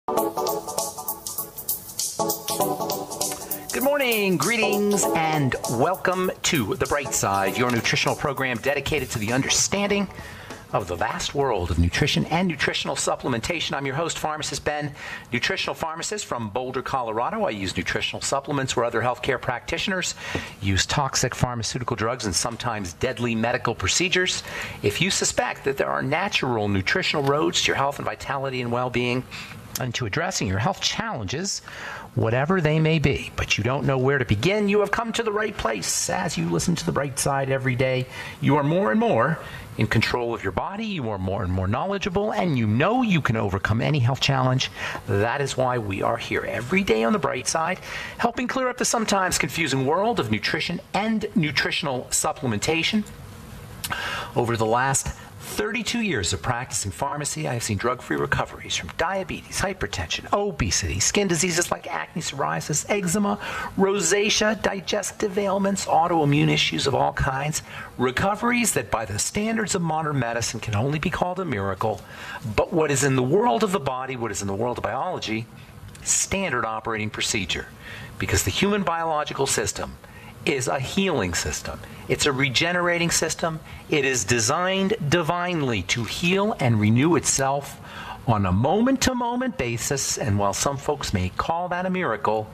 Good morning, greetings, and welcome to The Bright Side, your nutritional program dedicated to the understanding of the vast world of nutrition and nutritional supplementation. I'm your host, Pharmacist Ben, nutritional pharmacist from Boulder, Colorado. I use nutritional supplements where other healthcare practitioners use toxic pharmaceutical drugs and sometimes deadly medical procedures. If you suspect that there are natural nutritional roads to your health and vitality and well-being and to addressing your health challenges, whatever they may be, but you don't know where to begin, you have come to the right place. As you listen to The Bright Side every day, you are more and more in control of your body, you are more and more knowledgeable, and you know you can overcome any health challenge. That is why we are here every day on The Bright Side, helping clear up the sometimes confusing world of nutrition and nutritional supplementation. Over the last 32 years of practicing pharmacy, I have seen drug-free recoveries from diabetes, hypertension, obesity, skin diseases like acne, psoriasis, eczema, rosacea, digestive ailments, autoimmune issues of all kinds. Recoveries that by the standards of modern medicine can only be called a miracle. But what is in the world of the body, what is in the world of biology, standard operating procedure. Because the human biological system is a healing system. It's a regenerating system. It is designed divinely to heal and renew itself on a moment-to-moment basis. And while some folks may call that a miracle,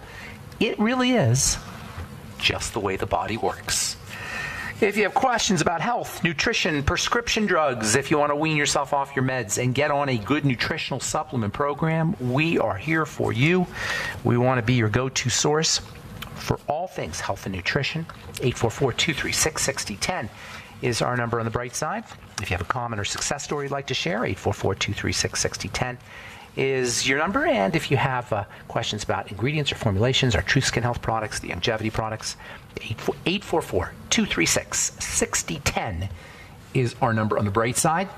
it really is just the way the body works. If you have questions about health, nutrition, prescription drugs, if you want to wean yourself off your meds and get on a good nutritional supplement program, we are here for you. We want to be your go-to source for all things health and nutrition. 844-236-6010 is our number on The Bright Side. If you have a comment or success story you'd like to share, 844-236-6010 is your number. And if you have questions about ingredients or formulations, our True Skin Health products, the longevity products, 844-236-6010 is our number on The Bright Side.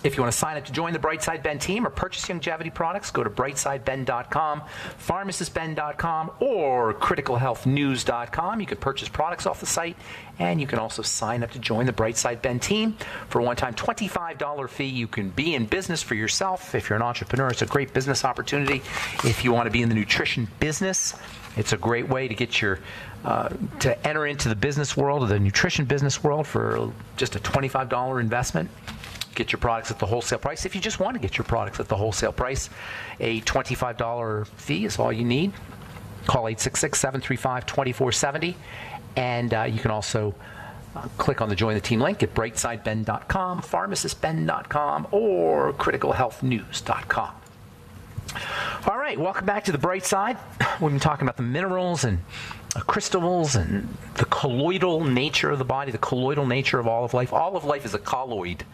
If you want to sign up to join the Brightside Ben team or purchase longevity products, go to brightsideben.com, pharmacistben.com, or criticalhealthnews.com. You can purchase products off the site, and you can also sign up to join the Brightside Ben team. For a one-time $25 fee, you can be in business for yourself. If you're an entrepreneur, it's a great business opportunity. If you want to be in the nutrition business, it's a great way to get your to enter into the business world, or the nutrition business world, for just a $25 investment. Get your products at the wholesale price. If you just want to get your products at the wholesale price, a $25 fee is all you need. Call 866-735-2470. And you can also click on the Join the Team link at brightsideben.com, pharmacistben.com, or criticalhealthnews.com. All right, welcome back to The Bright Side. We've been talking about the minerals and crystals and the colloidal nature of the body, the colloidal nature of all of life. All of life is a colloid.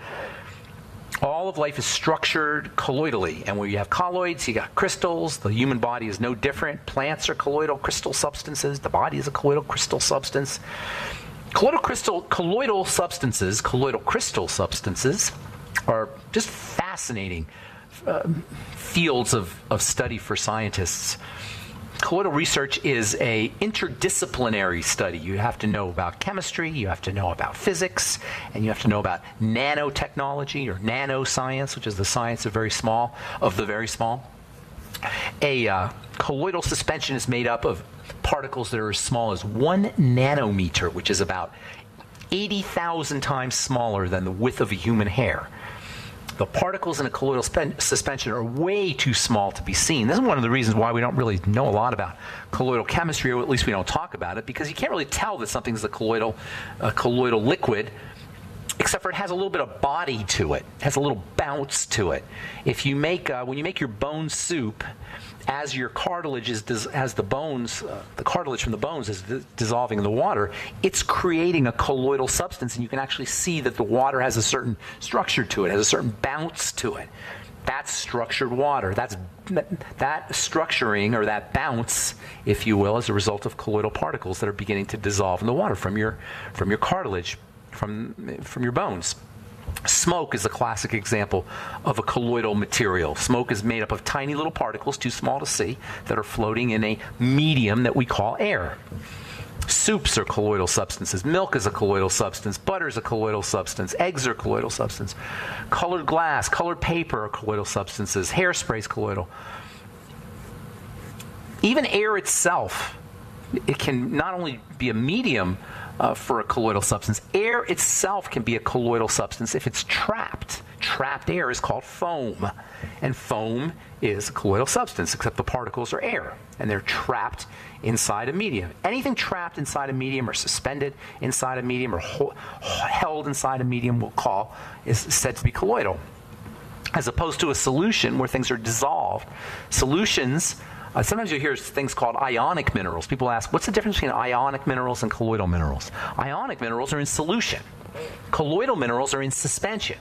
All of life is structured colloidally. And when you have colloids, you got crystals. The human body is no different. Plants are colloidal crystal substances. The body is a colloidal crystal substance. Colloidal crystal substances are just fascinating fields of study for scientists. Colloidal research is an interdisciplinary study. You have to know about chemistry, you have to know about physics, and you have to know about nanotechnology or nanoscience, which is the science of the very small. A colloidal suspension is made up of particles that are as small as 1 nanometer, which is about 80,000 times smaller than the width of a human hair. The particles in a colloidal suspension are way too small to be seen. This is one of the reasons why we don't really know a lot about colloidal chemistry, or at least we don't talk about it, because you can't really tell that something's a colloidal liquid, except for it has a little bit of body to it. It has a little bounce to it. If you make when you make your bone soup, as your cartilage as the cartilage from the bones is dissolving in the water, it's creating a colloidal substance, and you can actually see that the water has a certain structure to it, has a certain bounce to it. That's structured water. That structuring, or that bounce, if you will, is a result of colloidal particles that are beginning to dissolve in the water from your cartilage, from your bones. Smoke is a classic example of a colloidal material. Smoke is made up of tiny little particles, too small to see, that are floating in a medium that we call air. Soups are colloidal substances. Milk is a colloidal substance. Butter is a colloidal substance. Eggs are a colloidal substance. Colored glass, colored paper are colloidal substances. Hairspray is colloidal. Even air itself, it can not only be a medium for a colloidal substance, air itself can be a colloidal substance if it's trapped. Trapped air is called foam, and foam is a colloidal substance, except the particles are air, and they're trapped inside a medium. Anything trapped inside a medium or suspended inside a medium or held inside a medium is said to be colloidal, as opposed to a solution where things are dissolved. Solutions, sometimes you hear things called ionic minerals. People ask, what's the difference between ionic minerals and colloidal minerals? Ionic minerals are in solution. Colloidal minerals are in suspension.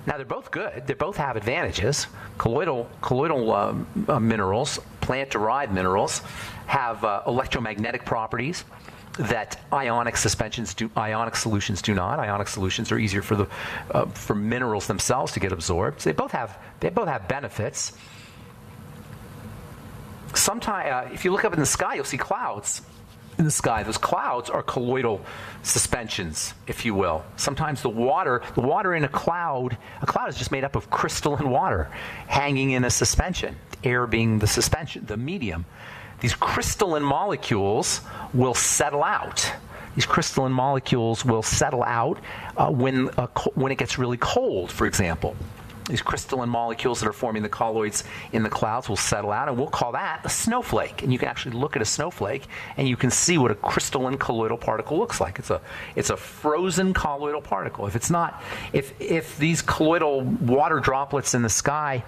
Now, they're both good. They both have advantages. Colloidal minerals, plant-derived minerals, have electromagnetic properties that ionic solutions do not. Ionic solutions are easier for minerals themselves to get absorbed. So they both have benefits. Sometimes, if you look up in the sky, you'll see clouds in the sky. Those clouds are colloidal suspensions, if you will. Sometimes the water in a cloud is just made up of crystalline water hanging in a suspension, air being the suspension, the medium. These crystalline molecules will settle out. These crystalline molecules will settle out when it gets really cold, for example. These crystalline molecules that are forming the colloids in the clouds will settle out, and we'll call that a snowflake. And you can actually look at a snowflake, and you can see what a crystalline colloidal particle looks like. It's a frozen colloidal particle. If these colloidal water droplets in the sky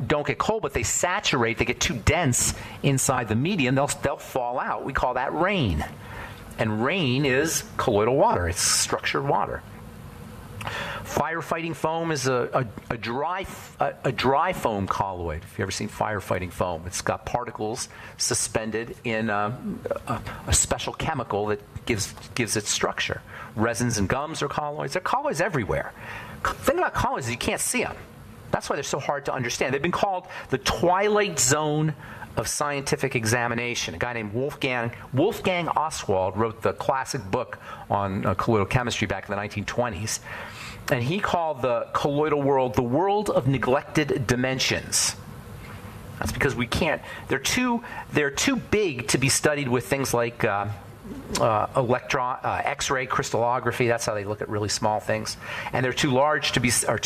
don't get cold, but they saturate, they get too dense inside the medium, they'll fall out. We call that rain. And rain is colloidal water. It's structured water. Firefighting foam is a dry foam colloid. If you've ever seen firefighting foam, it's got particles suspended in a special chemical that gives it structure. Resins and gums are colloids. There are colloids everywhere. The thing about colloids is you can't see them. That's why they're so hard to understand. They've been called the twilight zone of scientific examination. A guy named Wolfgang Ostwald wrote the classic book on colloidal chemistry back in the 1920s. And he called the colloidal world the world of neglected dimensions. That's because they're too big to be studied with things like X-ray crystallography. That's how they look at really small things. And they're too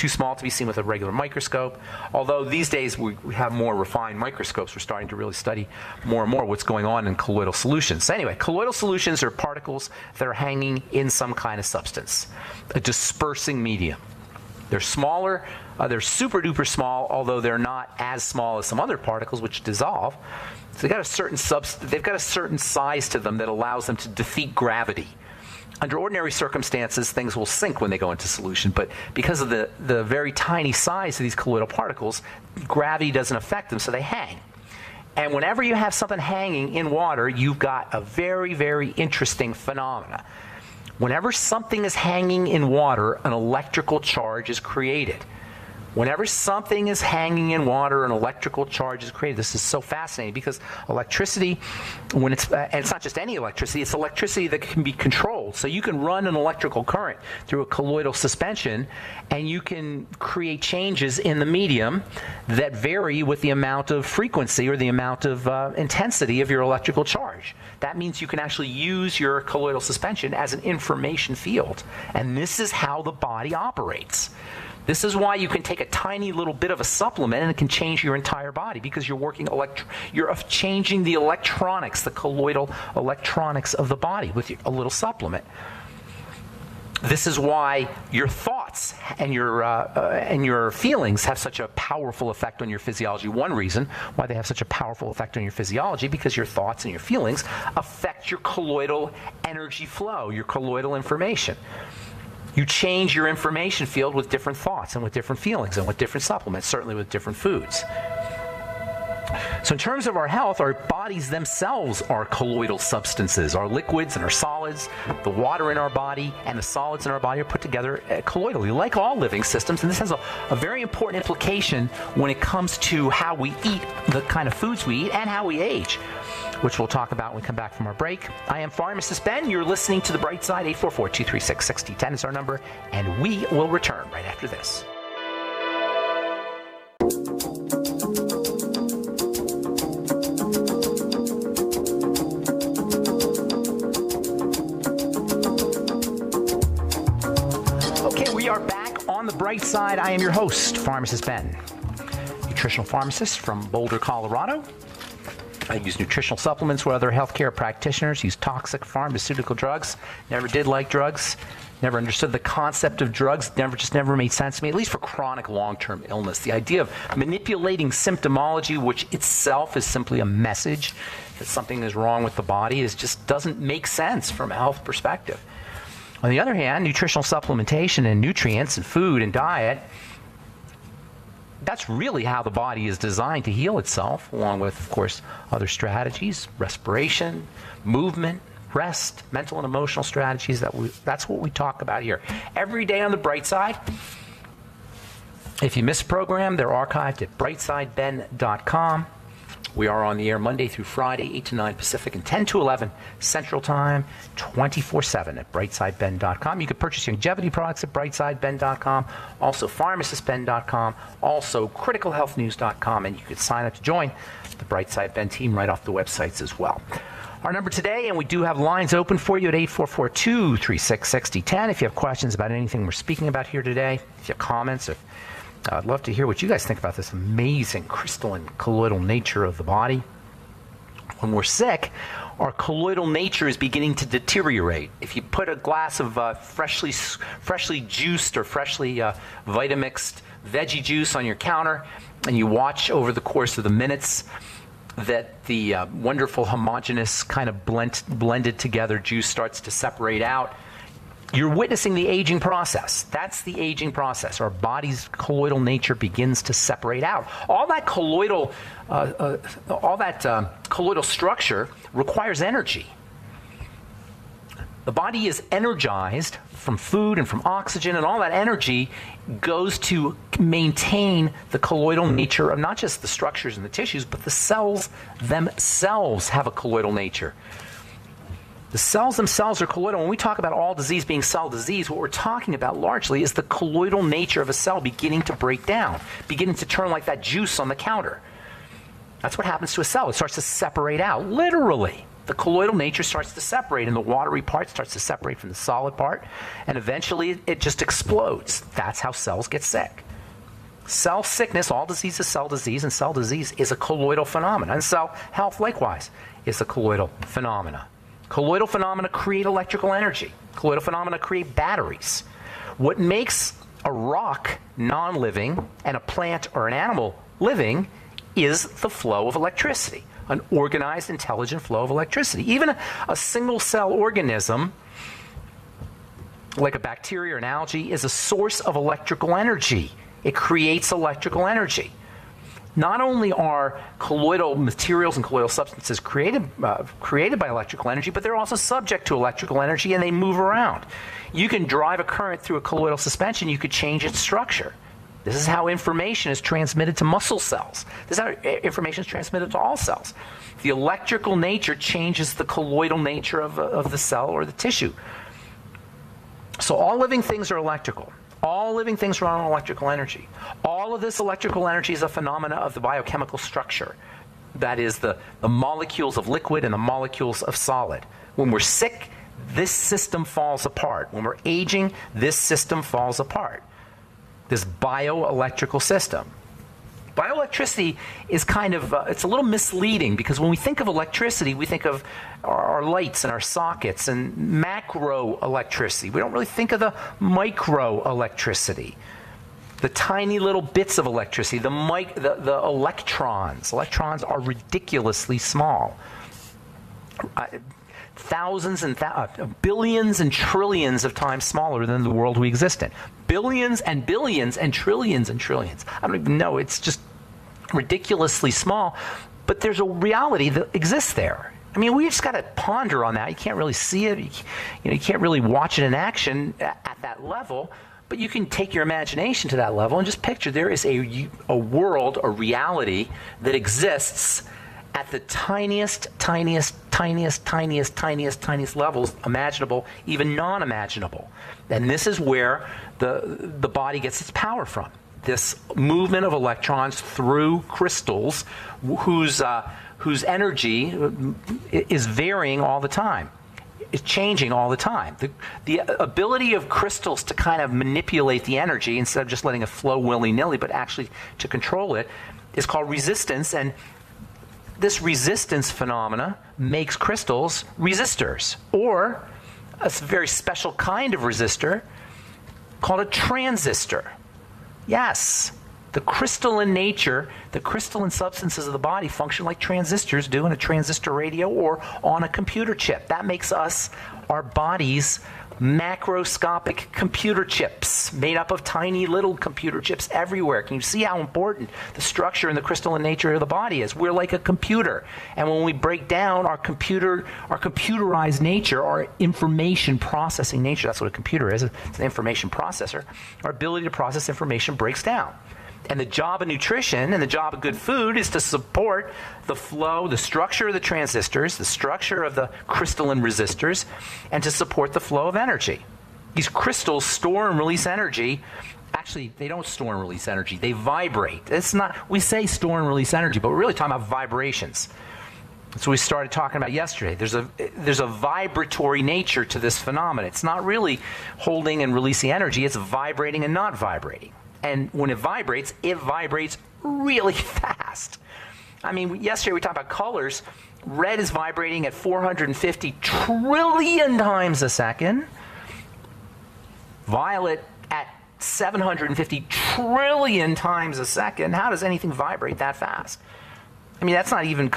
small to be seen with a regular microscope. Although these days we have more refined microscopes. We're starting to really study more and more what's going on in colloidal solutions. So anyway, colloidal solutions are particles that are hanging in some kind of substance, a dispersing medium. They're smaller. They're super duper small, although they're not as small as some other particles which dissolve. So they've got a certain size to them that allows them to defeat gravity. Under ordinary circumstances, things will sink when they go into solution, but because of the very tiny size of these colloidal particles, gravity doesn't affect them, so they hang. And whenever you have something hanging in water, you've got a very, very interesting phenomena. Whenever something is hanging in water, an electrical charge is created. Whenever something is hanging in water, an electrical charge is created. This is so fascinating because electricity, and it's not just any electricity, it's electricity that can be controlled. So you can run an electrical current through a colloidal suspension, and you can create changes in the medium that vary with the amount of frequency or the amount of intensity of your electrical charge. That means you can actually use your colloidal suspension as an information field. And this is how the body operates. This is why you can take a tiny little bit of a supplement and it can change your entire body, because you're you're changing the electronics, the colloidal electronics of the body with a little supplement. This is why your thoughts and your feelings have such a powerful effect on your physiology. One reason why they have such a powerful effect on your physiology, because your thoughts and your feelings affect your colloidal energy flow, your colloidal information. You change your information field with different thoughts and with different feelings and with different supplements, certainly with different foods. So in terms of our health, our bodies themselves are colloidal substances. Our liquids and our solids, the water in our body and the solids in our body are put together colloidally, like all living systems. And this has a very important implication when it comes to how we eat, the kind of foods we eat, and how we age, which we'll talk about when we come back from our break. I am Pharmacist Ben. You're listening to The Bright Side. 844-236-6010 is our number, and we will return right after this. Bright Side. I am your host, Pharmacist Ben, nutritional pharmacist from Boulder, Colorado. I use nutritional supplements where other healthcare practitioners use toxic pharmaceutical drugs. Never did like drugs. Never understood the concept of drugs. Never made sense to me, at least for chronic long-term illness. The idea of manipulating symptomology, which itself is simply a message that something is wrong with the body, just doesn't make sense from a health perspective. On the other hand, nutritional supplementation and nutrients and food and diet, that's really how the body is designed to heal itself, along with, of course, other strategies, respiration, movement, rest, mental and emotional strategies. That's what we talk about here. Every day on the Bright Side. If you miss a program, they're archived at brightsideben.com. We are on the air Monday through Friday, 8 to 9 Pacific and 10 to 11 Central Time, 24/7 at brightsideben.com. You can purchase longevity products at brightsideben.com, also pharmacistben.com, also criticalhealthnews.com, and you can sign up to join the Bright Side Ben team right off the websites as well. Our number today, and we do have lines open for you at 844-236-6010. If you have questions about anything we're speaking about here today, if you have comments, I'd love to hear what you guys think about this amazing crystalline colloidal nature of the body. When we're sick, our colloidal nature is beginning to deteriorate. If you put a glass of freshly juiced or freshly Vitamixed veggie juice on your counter, and you watch over the course of the minutes that the wonderful homogeneous kind of blended together juice starts to separate out, you're witnessing the aging process. That's the aging process. Our body's colloidal nature begins to separate out. All that colloidal structure requires energy. The body is energized from food and from oxygen, and all that energy goes to maintain the colloidal nature of not just the structures and the tissues, but the cells themselves have a colloidal nature. The cells themselves are colloidal. When we talk about all disease being cell disease, what we're talking about largely is the colloidal nature of a cell beginning to break down, beginning to turn like that juice on the counter. That's what happens to a cell. It starts to separate out, literally. The colloidal nature starts to separate, and the watery part starts to separate from the solid part, and eventually it just explodes. That's how cells get sick. Cell sickness, all disease is cell disease, and cell disease is a colloidal phenomenon. And cell health, likewise, is a colloidal phenomena. Colloidal phenomena create electrical energy. Colloidal phenomena create batteries. What makes a rock non-living and a plant or an animal living is the flow of electricity, an organized, intelligent flow of electricity. Even a single-cell organism, like a bacteria or an algae, is a source of electrical energy. It creates electrical energy. Not only are colloidal materials and colloidal substances created by electrical energy, but they're also subject to electrical energy, and they move around. You can drive a current through a colloidal suspension. You could change its structure. This is how information is transmitted to muscle cells. This is how information is transmitted to all cells. The electrical nature changes the colloidal nature of the cell or the tissue. So all living things are electrical. All living things run on electrical energy. All of this electrical energy is a phenomena of the biochemical structure. That is the molecules of liquid and the molecules of solid. When we're sick, this system falls apart. When we're aging, this system falls apart. This bioelectrical system. Bioelectricity is kind of, it's a little misleading, because when we think of electricity, we think of our lights and our sockets and macro electricity. We don't really think of the micro electricity, the tiny little bits of electricity, the electrons. Electrons are ridiculously small. Thousands and billions and trillions of times smaller than the world we exist in. Billions and billions and trillions and trillions. I don't even know. It's just ridiculously small. But there's a reality that exists there. I mean, we just got to ponder on that. You can't really see it. You can't really watch it in action at that level. But you can take your imagination to that level and just picture there is a world, a reality that exists at the tiniest levels imaginable, even non-imaginable. And this is where the body gets its power from. This movement of electrons through crystals whose energy is varying all the time. is changing all the time. The ability of crystals to kind of manipulate the energy instead of just letting it flow willy-nilly, but actually to control it, is called resistance. And this resistance phenomena makes crystals resistors, or a very special kind of resistor called a transistor. Yes, the crystalline nature, the crystalline substances of the body function like transistors do in a transistor radio or on a computer chip. That makes us, our bodies, macroscopic computer chips made up of tiny little computer chips everywhere. Can you see how important the structure and the crystalline nature of the body is? We're like a computer. And when we break down our computerized nature, our information processing nature, that's what a computer is, it's an information processor, our ability to process information breaks down. And the job of nutrition and the job of good food is to support the flow, the structure of the transistors, the structure of the crystalline resistors, and to support the flow of energy. These crystals store and release energy. Actually, they don't store and release energy. They vibrate. It's not, we say store and release energy, but we're really talking about vibrations. That's what we started talking about yesterday. There's a vibratory nature to this phenomenon. It's not really holding and releasing energy. It's vibrating and not vibrating. And when it vibrates really fast. I mean, yesterday we talked about colors. Red is vibrating at 450 trillion times a second. Violet at 750 trillion times a second. How does anything vibrate that fast? I mean, that's not even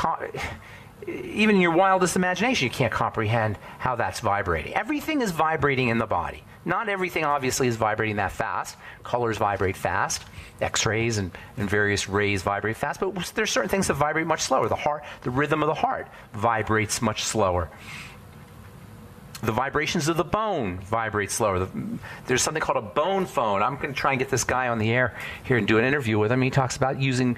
in your wildest imagination, you can't comprehend how that's vibrating. Everything is vibrating in the body. Not everything, obviously, is vibrating that fast. Colors vibrate fast. X-rays and various rays vibrate fast. But there's certain things that vibrate much slower. The heart, the rhythm of the heart vibrates much slower. The vibrations of the bone vibrate slower. There's something called a bone phone. I'm going to try and get this guy on the air here and do an interview with him. He talks about using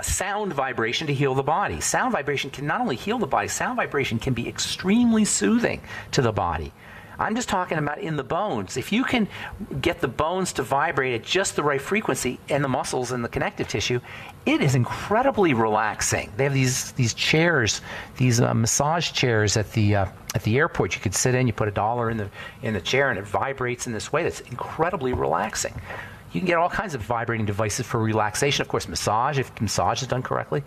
sound vibration to heal the body. Sound vibration can not only heal the body, sound vibration can be extremely soothing to the body. I'm just talking about in the bones. If you can get the bones to vibrate at just the right frequency and the muscles and the connective tissue, it is incredibly relaxing. They have these chairs, these massage chairs at the airport. You could sit in, you put $1 in the chair, and it vibrates in this way. That's incredibly relaxing. You can get all kinds of vibrating devices for relaxation. Of course, massage, if massage is done correctly,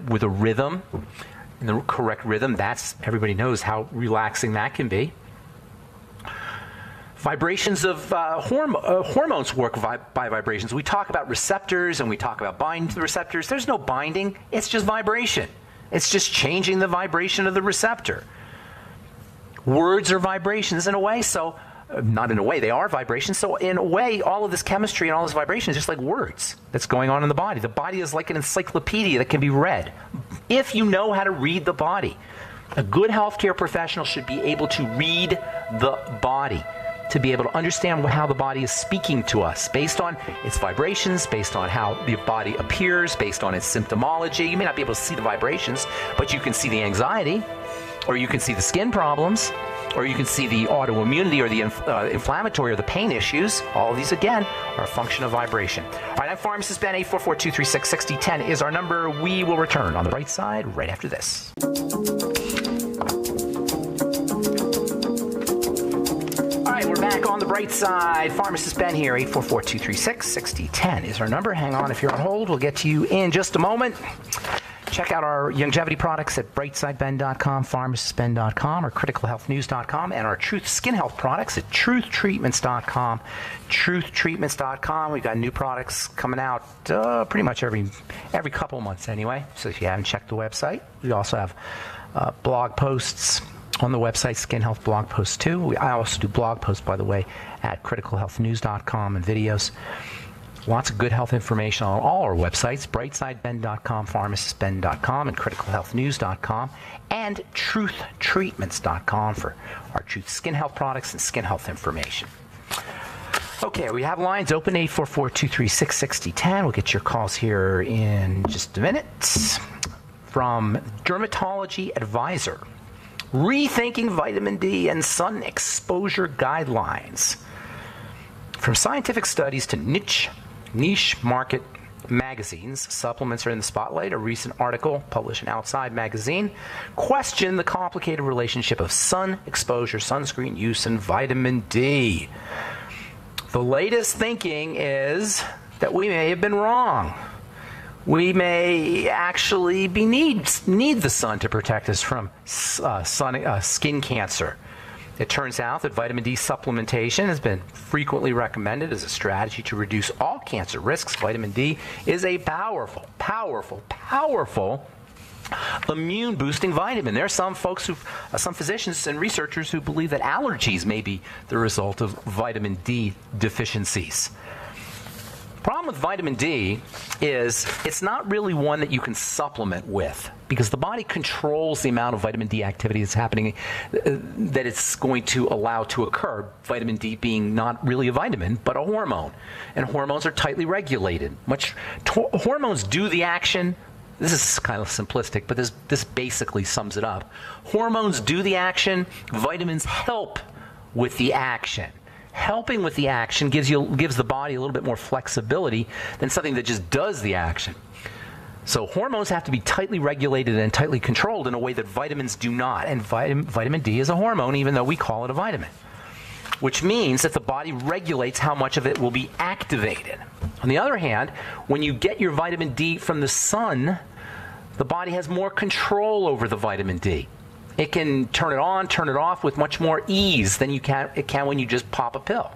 with a rhythm, in the correct rhythm, everybody knows how relaxing that can be. Vibrations of hormones work by vibrations. We talk about receptors and we talk about binding to the receptors. There's no binding. It's just vibration. It's just changing the vibration of the receptor. Words are vibrations in a way, so not in a way, they are vibrations. So in a way, all of this chemistry and all this vibration is just like words that's going on in the body. The body is like an encyclopedia that can be read if you know how to read the body. A good healthcare professional should be able to read the body, to be able to understand how the body is speaking to us based on its vibrations, based on how the body appears, based on its symptomology. You may not be able to see the vibrations, but you can see the anxiety, or you can see the skin problems, or you can see the autoimmunity or the inflammatory or the pain issues. All of these, again, are a function of vibration. All right, I'm Pharmacist Ben. 844-236-6010 is our number. We will return on the right side right after this. We're back on the bright side. Pharmacist Ben here. 844-236-6010 is our number. Hang on if you're on hold. We'll get to you in just a moment. Check out our longevity products at brightsideben.com, pharmacistben.com, or criticalhealthnews.com, and our Truth Skin Health products at truthtreatments.com, truthtreatments.com. We've got new products coming out pretty much every couple of months anyway. So if you haven't checked the website, we also have blog posts on the website, Skin Health blog posts too. I also do blog posts, by the way, at criticalhealthnews.com and videos. Lots of good health information on all our websites, brightsideben.com, pharmacistben.com, and criticalhealthnews.com, and truthtreatments.com for our Truth Skin Health products and skin health information. Okay, we have lines open, 844-236-6010. We'll get your calls here in just a minute. From Dermatology Advisor, Rethinking Vitamin D and Sun Exposure Guidelines. From scientific studies to niche market magazines, supplements are in the spotlight. A recent article published in Outside magazine questioned the complicated relationship of sun exposure, sunscreen use, and vitamin D. The latest thinking is that we may have been wrong. We may actually need the sun to protect us from skin cancer. It turns out that vitamin D supplementation has been frequently recommended as a strategy to reduce all cancer risks. Vitamin D is a powerful, powerful, powerful immune-boosting vitamin. There are some folks some physicians and researchers who believe that allergies may be the result of vitamin D deficiencies. Problem with vitamin D is it's not really one that you can supplement with, because the body controls the amount of vitamin D activity that's happening, that it's going to allow to occur. Vitamin D being not really a vitamin, but a hormone. And hormones are tightly regulated. Hormones do the action. This is kind of simplistic, but this basically sums it up. Hormones do the action. Vitamins help with the action. Helping with the action gives the body a little bit more flexibility than something that just does the action. So hormones have to be tightly regulated and tightly controlled in a way that vitamins do not. And vitamin D is a hormone, even though we call it a vitamin, which means that the body regulates how much of it will be activated. On the other hand, when you get your vitamin D from the sun, the body has more control over the vitamin D. It can turn it on, turn it off with much more ease than it can when you just pop a pill.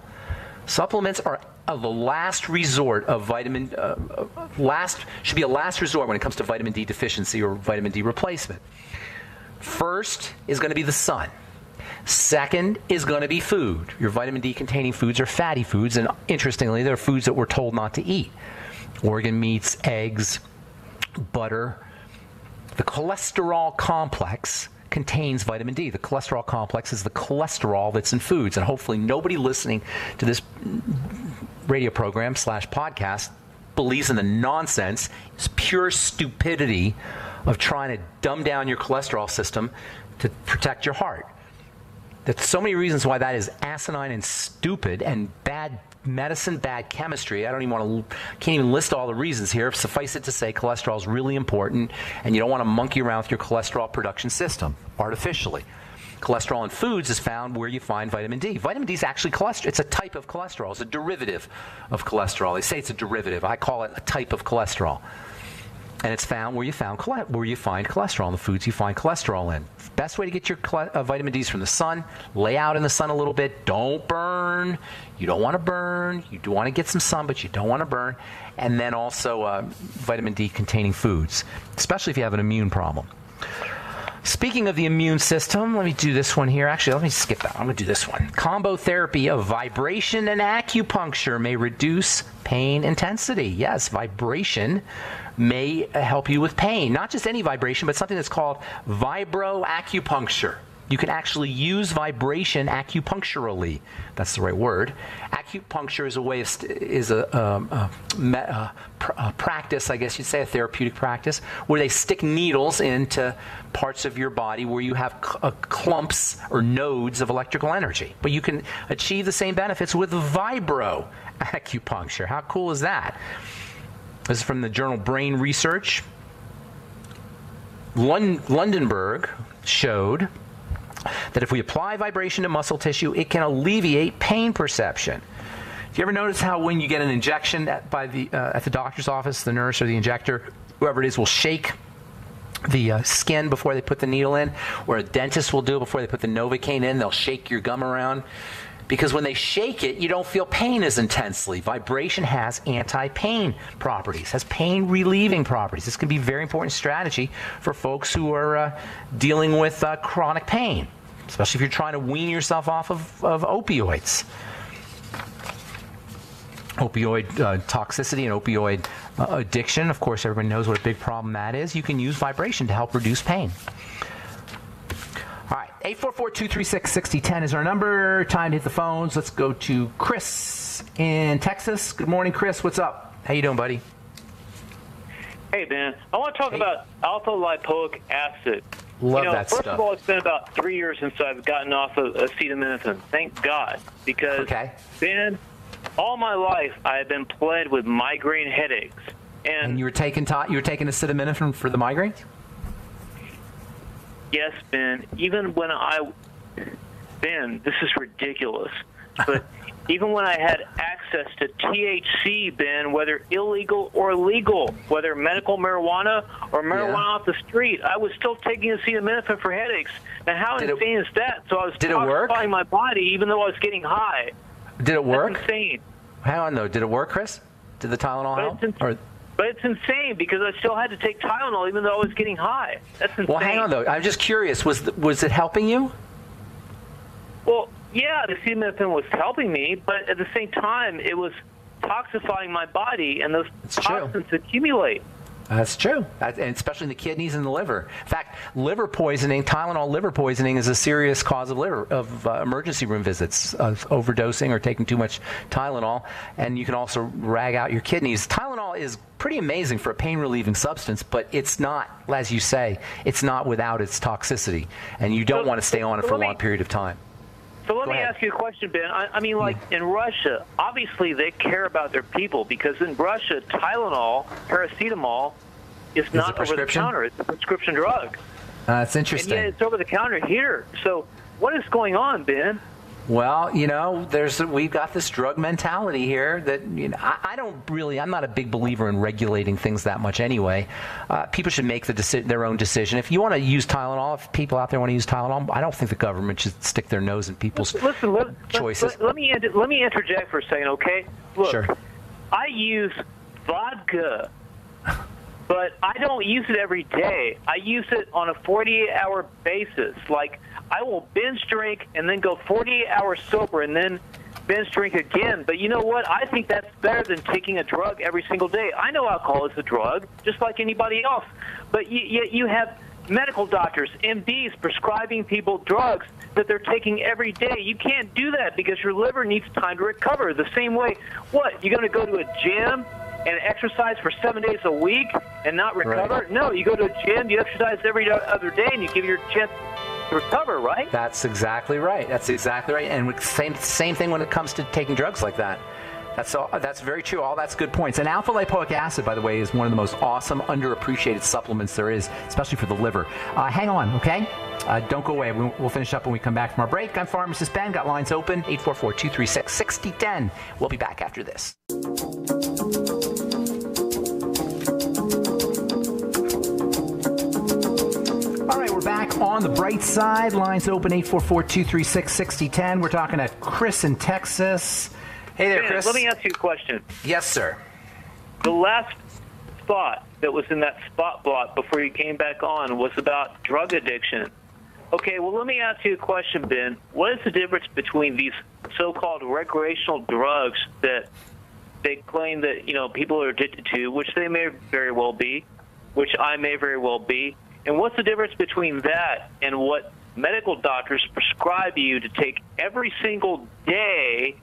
Supplements are the last resort of should be a last resort when it comes to vitamin D deficiency or vitamin D replacement. First is going to be the sun. Second is going to be food. Your vitamin D containing foods are fatty foods, and interestingly, they're foods that we're told not to eat. Organ meats, eggs, butter. The cholesterol complex contains vitamin D. The cholesterol complex is the cholesterol that's in foods, and hopefully nobody listening to this radio program / podcast believes in the nonsense. It's pure stupidity of trying to dumb down your cholesterol system to protect your heart. There's so many reasons why that is asinine and stupid and bad medicine, bad chemistry. Can't even list all the reasons here. Suffice it to say, cholesterol is really important, and you don't want to monkey around with your cholesterol production system artificially. Cholesterol in foods is found where you find vitamin D. Vitamin D is actually cholesterol. It's a type of cholesterol. It's a derivative of cholesterol. They say it's a derivative. I call it a type of cholesterol. And it's found where you find cholesterol, in the foods you find cholesterol in. Best way to get your vitamin D is from the sun. Lay out in the sun a little bit. Don't burn. You don't want to burn. You do want to get some sun, but you don't want to burn. And then also vitamin D containing foods, especially if you have an immune problem. Speaking of the immune system, let me do this one here. Actually, let me skip that. I'm going to do this one. Combo therapy of vibration and acupuncture may reduce pain intensity. Yes, vibration may help you with pain. Not just any vibration, but something that's called vibroacupuncture. You can actually use vibration acupuncturally. That's the right word. Acupuncture is a practice, I guess you'd say, a therapeutic practice, where they stick needles into parts of your body where you have clumps or nodes of electrical energy. But you can achieve the same benefits with vibroacupuncture. How cool is that? This is from the journal Brain Research. Lundenberg showed that if we apply vibration to muscle tissue, it can alleviate pain perception. Do you ever notice how when you get an injection at the doctor's office, the nurse or the injector, whoever it is, will shake the skin before they put the needle in, or a dentist will do it before they put the Novocaine in? They'll shake your gum around. Because when they shake it, you don't feel pain as intensely. Vibration has anti-pain properties, has pain-relieving properties. This can be a very important strategy for folks who are dealing with chronic pain, especially if you're trying to wean yourself off of opioids. Opioid toxicity and opioid addiction, of course, everybody knows what a big problem that is. You can use vibration to help reduce pain. All right, 844-236-6010 is our number. Time to hit the phones. Let's go to Chris in Texas. Good morning, Chris. What's up? How you doing, buddy? Hey, man. I want to talk about alpha-lipoic acid. Love that first stuff. of all, it's been about 3 years since I've gotten off of acetaminophen. Thank God. Because, man, all my life I have been plagued with migraine headaches. And you were taking acetaminophen for the migraines? Yes, Ben. Even when Ben, this is ridiculous, but even when I had access to THC, Ben, whether illegal or legal, whether medical marijuana or marijuana off the street, I was still taking acetaminophen for headaches. Now, how insane is that? So I was toxifying my body even though I was getting high. Did it work? That's insane. Hang on, though. Did it work, Chris? Did the Tylenol help? But it's insane because I still had to take Tylenol even though I was getting high. That's insane. Well, hang on, though. I'm just curious. Was it helping you? Well, yeah, the acetaminophen was helping me, but at the same time, it was toxifying my body, and those toxins accumulate. That's true, and especially in the kidneys and the liver. In fact, liver poisoning, Tylenol liver poisoning, is a serious cause of emergency room visits, of overdosing or taking too much Tylenol, and you can also rag out your kidneys. Tylenol is pretty amazing for a pain-relieving substance, but it's not, as you say, it's not without its toxicity, and you don't want to stay on it for a long period of time. So let me ask you a question, Ben. I mean, like in Russia, obviously they care about their people because in Russia, Tylenol, paracetamol, is not over the counter. It's a prescription drug. That's interesting. And yet it's over the counter here. So what is going on, Ben? Well, we've got this drug mentality here that I'm not a big believer in regulating things that much anyway. People should make their own decision. If you want to use Tylenol, if people out there want to use Tylenol, I don't think the government should stick their nose in people's choices. Let me interject for a second, okay? Look, sure. I use vodka, but I don't use it every day. I use it on a 48-hour basis. Like, I will binge drink and then go 48 hours sober and then binge drink again. But you know what? I think that's better than taking a drug every single day. I know alcohol is a drug, just like anybody else. But yet you have medical doctors, MDs, prescribing people drugs that they're taking every day. You can't do that because your liver needs time to recover. The same way, what? You're going to go to a gym and exercise for 7 days a week and not recover? Right. No, you go to a gym, you exercise every other day, and you give your chance to recover, right? That's exactly right. And same thing when it comes to taking drugs like that. That's very true. All that's good points. And alpha lipoic acid, by the way, is one of the most awesome, underappreciated supplements there is, especially for the liver. Hang on, okay? Don't go away. We'll finish up when we come back from our break. I'm Pharmacist Ben. Got lines open, 844-236-6010. We'll be back after this. All right, we're back on the bright side. Lines open, 844-236-6010. We're talking to Chris in Texas. Hey there, Chris. Let me ask you a question. Yes, sir. The last thought that was in that spot block before you came back on was about drug addiction. Okay, well, let me ask you a question, Ben. What is the difference between these so-called recreational drugs that they claim that, people are addicted to, which they may very well be, which I may very well be, and what's the difference between that and what medical doctors prescribe you to take every single day?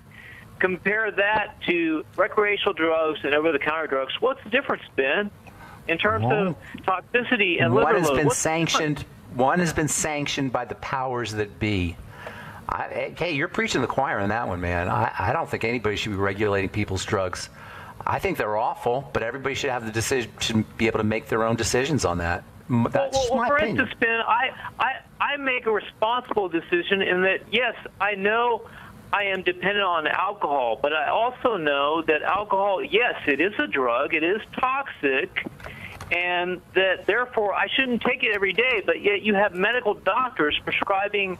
Compare that to recreational drugs and over-the-counter drugs. What's the difference, Ben, in terms of toxicity and liver load? One has been sanctioned by the powers that be. Hey, you're preaching the choir on that one, man. I don't think anybody should be regulating people's drugs. I think they're awful, but everybody should have the decision, should be able to make their own decisions on that. That's my opinion. Instance, Ben, I make a responsible decision in that, yes, I know I am dependent on alcohol, but I also know that alcohol, yes, it is a drug, it is toxic, and that therefore I shouldn't take it every day, but yet you have medical doctors prescribing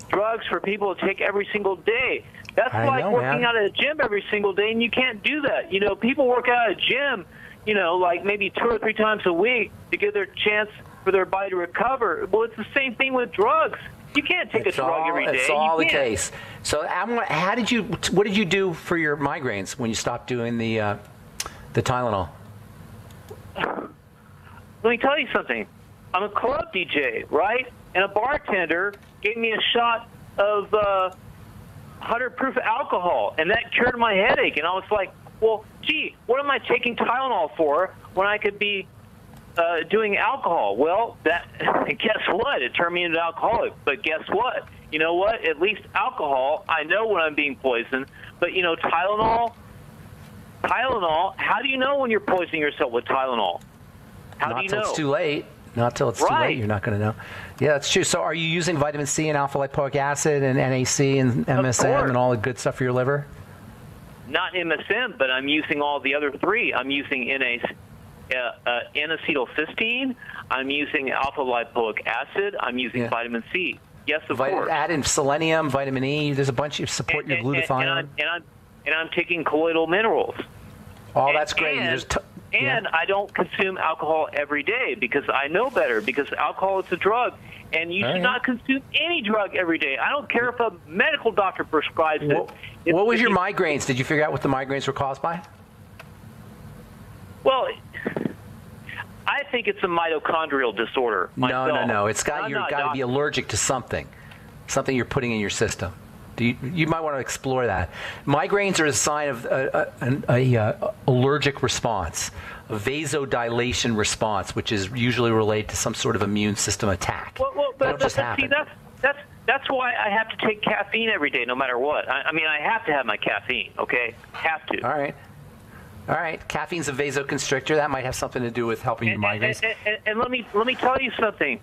drugs for people to take every single day. That's like working out at a gym every single day, and you can't do that. People work out at a gym, like maybe 2 or 3 times a week to give their chance for their body to recover. Well, it's the same thing with drugs. You can't take a drug every day. It's all the case. So, what did you do for your migraines when you stopped doing the Tylenol? Let me tell you something. I'm a club DJ, right? And a bartender gave me a shot of 100 proof alcohol, and that cured my headache. And I was like, well, gee, what am I taking Tylenol for when I could be doing alcohol? Well, guess what? It turned me into an alcoholic. But guess what? You know what? At least alcohol, I know when I'm being poisoned. But, Tylenol, Tylenol, how do you know when you're poisoning yourself with Tylenol? How do you know? Not till it's too late. Not till it's too late. You're not going to know. Yeah, that's true. So are you using vitamin C and alpha lipoic acid and NAC and MSM and all the good stuff for your liver? Not MSM, but I'm using all the other three. I'm using N-acetylcysteine. I'm using alpha lipoic acid. I'm using vitamin C. Yes, of course. Add in selenium, vitamin E. There's a bunch of support your glutathione. And I'm taking colloidal minerals. Oh, that's great. And I don't consume alcohol every day because I know better, because alcohol is a drug, and you should not consume any drug every day. I don't care if a medical doctor prescribes it. What was your migraines? Did you figure out what the migraines were caused by? Well, I think it's a mitochondrial disorder myself. No. You've got to be allergic to something you're putting in your system. You might want to explore that. Migraines are a sign of an allergic response, a vasodilation response, which is usually related to some sort of immune system attack. That's why I have to take caffeine every day, no matter what. I mean, I have to have my caffeine. Okay, have to. All right. Caffeine's a vasoconstrictor. That might have something to do with helping your migraines. And let me tell you something.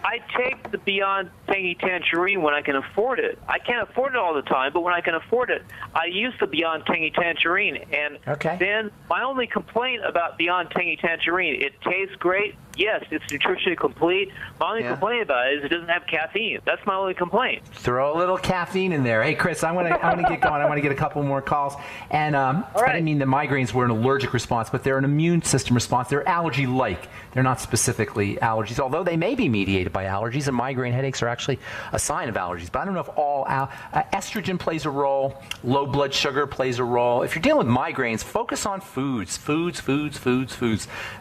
I take the Beyond Tangy Tangerine when I can afford it. I can't afford it all the time, but when I can afford it, I use the Beyond Tangy Tangerine. And then my only complaint about Beyond Tangy Tangerine, it tastes great. Yes, it's nutritionally complete. My only complaint about it is it doesn't have caffeine. That's my only complaint. Throw a little caffeine in there. Hey, Chris, I want to get going. I want to get a couple more calls. And I didn't mean the migraines were an allergic response, but they're an immune system response. They're allergy-like. They're not specifically allergies, although they may be mediated by allergies, and migraine headaches are actually a sign of allergies. But I don't know if all estrogen plays a role, low blood sugar plays a role. If you're dealing with migraines, focus on foods.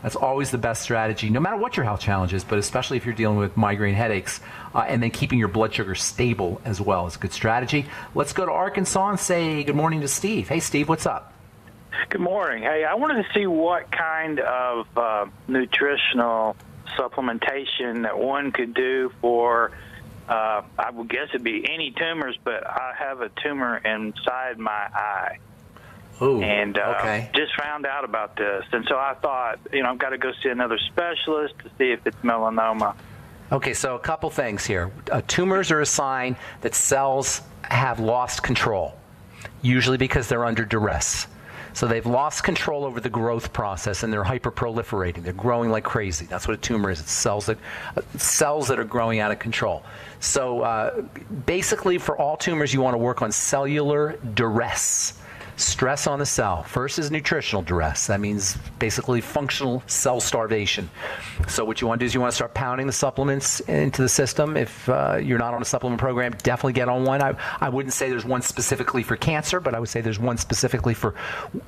That's always the best strategy, no matter what your health challenge is, but especially if you're dealing with migraine headaches, and then keeping your blood sugar stable as well is a good strategy. Let's go to Arkansas and say good morning to Steve. Hey, Steve, what's up? Good morning. Hey, I wanted to see what kind of nutritional supplementation that one could do for, I would guess it'd be any tumors, but I have a tumor inside my eye. Ooh, and just found out about this. And so I thought, I've got to go see another specialist to see if it's melanoma. Okay, so a couple things here. Tumors are a sign that cells have lost control, usually because they're under duress. So they've lost control over the growth process, and they're hyperproliferating. They're growing like crazy. That's what a tumor is. It's cells that are growing out of control. So basically, for all tumors, you want to work on cellular duress. Stress on the cell. First is nutritional duress. That means basically functional cell starvation. So what you want to do is you want to start pounding the supplements into the system. If you're not on a supplement program, definitely get on one. I wouldn't say there's one specifically for cancer, but I would say there's one specifically for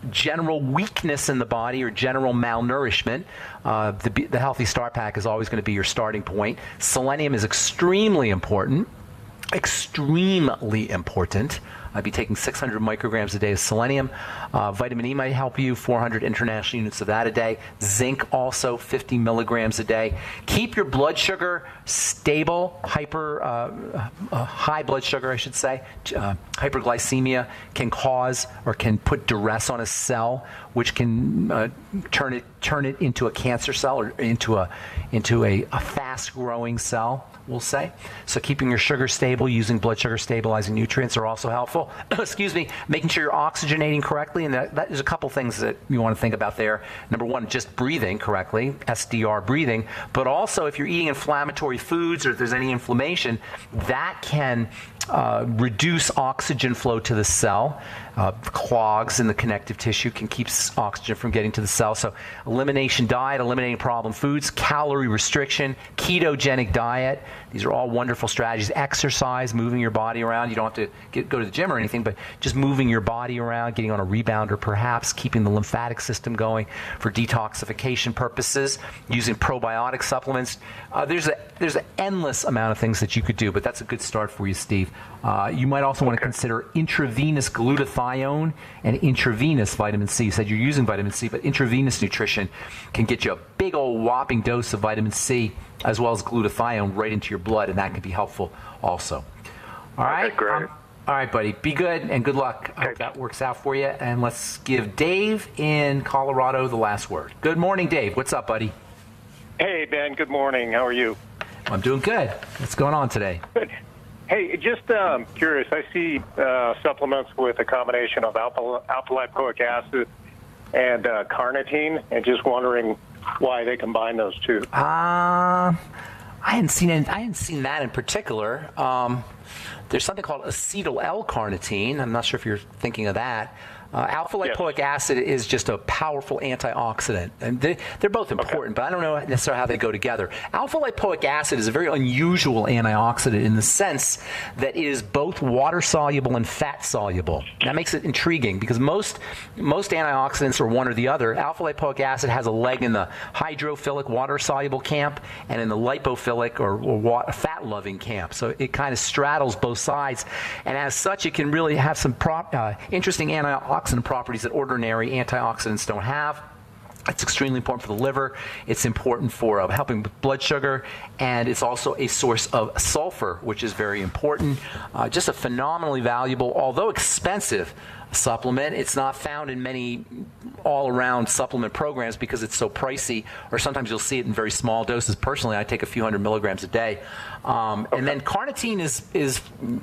general weakness in the body or general malnourishment. The Healthy Start Pack is always going to be your starting point. Selenium is extremely important. Extremely important. I'd be taking 600 micrograms a day of selenium. Vitamin E might help you, 400 international units of that a day. Zinc also, 50 milligrams a day. Keep your blood sugar stable. High blood sugar, I should say. Hyperglycemia can cause or can put duress on a cell, which can turn it into a cancer cell or into a fast-growing cell, we'll say. So keeping your sugar stable, using blood sugar stabilizing nutrients are also helpful. Excuse me, making sure you're oxygenating correctly, and that there's a couple things that you want to think about there. Number one, just breathing correctly, SDR breathing, but also if you're eating inflammatory foods or if there's any inflammation, that can reduce oxygen flow to the cell. Clogs in the connective tissue can keep oxygen from getting to the cell. So elimination diet, eliminating problem foods, calorie restriction, ketogenic diet. These are all wonderful strategies. Exercise, moving your body around. You don't have to go to the gym or anything, but just moving your body around, getting on a rebounder perhaps, keeping the lymphatic system going for detoxification purposes, using probiotic supplements. There's an endless amount of things that you could do, but that's a good start for you, Steve. You might also want to consider intravenous glutathione and intravenous vitamin C. You said you're using vitamin C, but intravenous nutrition can get you a big old whopping dose of vitamin C as well as glutathione right into your blood, and that can be helpful also. All right. Great. All right, buddy. Be good and good luck. I hope that works out for you. And let's give Dave in Colorado the last word. Good morning, Dave. What's up, buddy? Hey, Ben. Good morning. How are you? I'm doing good. What's going on today? Good. Hey, just curious. I see supplements with a combination of alpha-lipoic acid and carnitine, and just wondering why they combine those two. I hadn't seen that in particular. There's something called acetyl L-carnitine. I'm not sure if you're thinking of that. Alpha-lipoic acid is just a powerful antioxidant, and they're both important, but I don't know necessarily how they go together. Alpha-lipoic acid is a very unusual antioxidant in the sense that it is both water-soluble and fat-soluble. That makes it intriguing because most antioxidants are one or the other. Alpha-lipoic acid has a leg in the hydrophilic, water-soluble camp and in the lipophilic or fat-loving camp. So it kind of straddles both sides, and as such, it can really have some interesting antioxidant properties that ordinary antioxidants don't have. It's extremely important for the liver. It's important for helping with blood sugar, and it's also a source of sulfur, which is very important. Just a phenomenally valuable, although expensive, supplement. It's not found in many all-around supplement programs because it's so pricey, or sometimes you'll see it in very small doses. Personally, I take a few hundred milligrams a day. And then carnitine is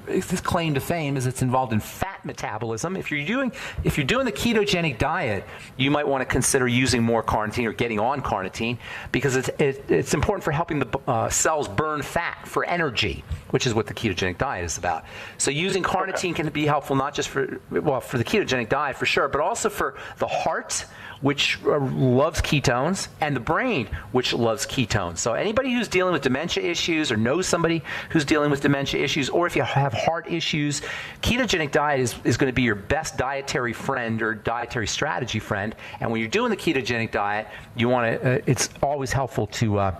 its claim to fame is it's involved in fat metabolism. If you're doing the ketogenic diet, you might want to consider using more carnitine or getting on carnitine because it's important for helping the cells burn fat for energy, which is what the ketogenic diet is about. So using carnitine can be helpful not just for the ketogenic diet for sure, but also for the heart, which loves ketones, and the brain, which loves ketones. So anybody who's dealing with dementia issues or knows somebody who's dealing with dementia issues, or if you have heart issues, ketogenic diet is going to be your best dietary friend or dietary strategy friend. And when you're doing the ketogenic diet, you want to. It's always helpful to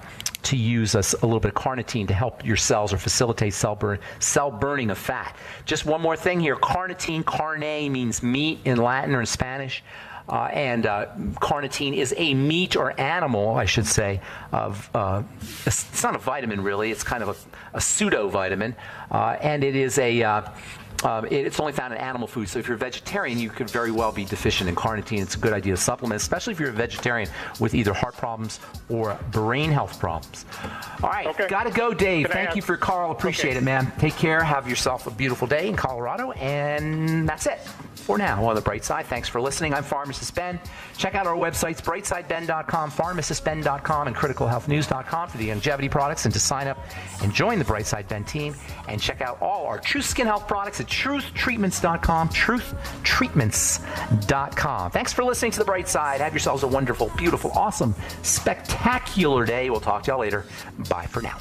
use a little bit of carnitine to help your cells or facilitate cell burning of fat. Just one more thing here. Carnitine, carne means meat in Latin or in Spanish. And carnitine is a meat or animal, I should say, it's not a vitamin really, it's kind of a pseudo-vitamin, and it is it's only found in animal food. So if you're a vegetarian, you could very well be deficient in carnitine. It's a good idea to supplement, especially if you're a vegetarian with either heart problems or brain health problems. All right, Gotta go, Dave. Thank you for your call. Appreciate it, man. Take care. Have yourself a beautiful day in Colorado, and that's it for now on the Bright Side. Thanks for listening. I'm Pharmacist Ben. Check out our websites, brightsideben.com, pharmacistben.com, and criticalhealthnews.com for the longevity products, and to sign up and join the Bright Side Ben team. And check out all our Truth Skin Health products at truthtreatments.com, truthtreatments.com. Thanks for listening to the Bright Side. Have yourselves a wonderful, beautiful, awesome, spectacular day. We'll talk to y'all later. Bye for now.